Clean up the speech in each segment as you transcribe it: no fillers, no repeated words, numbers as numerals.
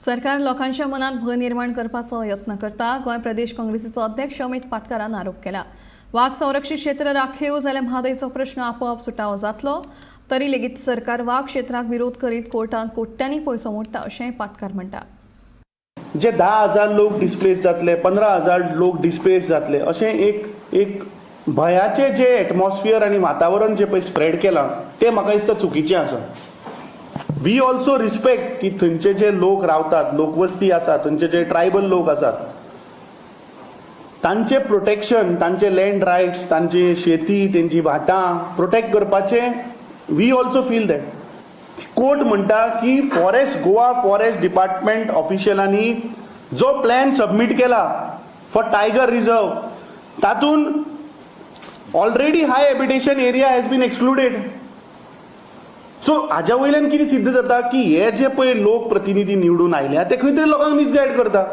सरकार लोकांच्या मनात भय निर्माण करपाचो यत्न करता. गोंय प्रदेश काँग्रेसीचो अध्यक्ष अमित पाटकारान आरोप केला. वाघ संरक्षीत क्षेत्र राखीव जाल्यार म्हादयचो प्रश्न आपोआप सुटावो जातलो. तरी लेगीत सरकार वाघ क्षेत्राक विरोध करीत कोर्टांत कोट्यांनी पयसो मोडटा अशें पाटकार म्हणटा. जे 10,000 लोक डिस्प्लेस जातले, 15,000 लोक डिस्प्लेस जातले अशें एक भयाचे जे एटमॉस्फियर आणि वातावरण जे पळय स्प्रेड केलां ते म्हाका दिसता चुकीचें आसा. वी ऑल्सो रिस्पेक्ट की थंयचे जे लोक रावतात, लोकवस्ती आसा, थंयचे जे ट्रायबल लोक आसात, तांचे प्रोटेक्शन, तांचे लँड रायट्स, तांची शेती, तेंची भाटां प्रोटेक्ट करपाचे we also feel that. Court म्हणटा की गोवा फॉरेस्ट डिपार्टमेंट ऑफिशियलांनी जो प्लॅन सबमीट केला फॉर टायगर रिझर्व तातूंत already high habitation area has been excluded. So हाज्या वयल्यान कितें सिद्ध जाता की हे जे पळय लोक प्रतिनिधी निवडून आयल्या ते खंय तरी लोकांक मिसगायड करता.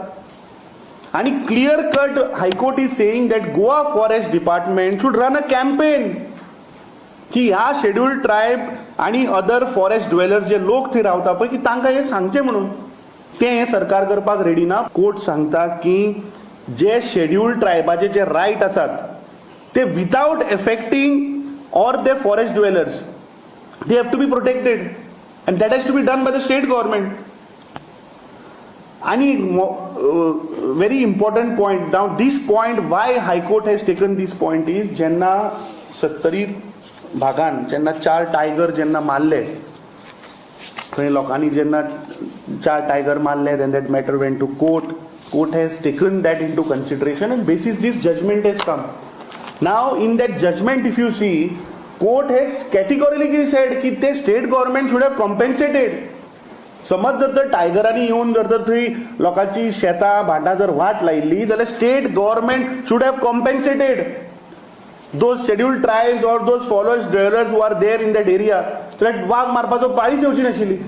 आणि clear cut high court is saying that Goa forest department should run a campaign की ह्या शेड्यूल्ड ट्रायब आणि अदर फॉरेस्ट ड्वेलर्स जे लोक थंय रावता पळय की तांकां हें सांगचें म्हणून. तें सरकार करपाक रेडी ना. कोर्ट सांगता की जे शेड्यूल्ड ट्रायबाचे जे रायट आसात ते without affecting or they forest dwellers they have to be protected and that has to be done by the state government. आणि very important point, now this point why high court has taken this point is जेन्ना 70 भागान जेन्ना 4 tiger जेन्ना मारले, थंय लोकांनी जेन्ना 4 tiger मारले, then that matter went to court has taken that into consideration and basis this judgment has come. Now in that judgment if you see, court has categorically said की ते state government should have compensated. समज जर टायगरांनी येवन जर थंय लोकांची शेतां भाटां जर वाट लायिल्ली जाल्यार state government should have compensated those scheduled tribes or those forest dwellers who are there in that area. वाघ मारपाचो पाळीच येवची नाशिल्ली.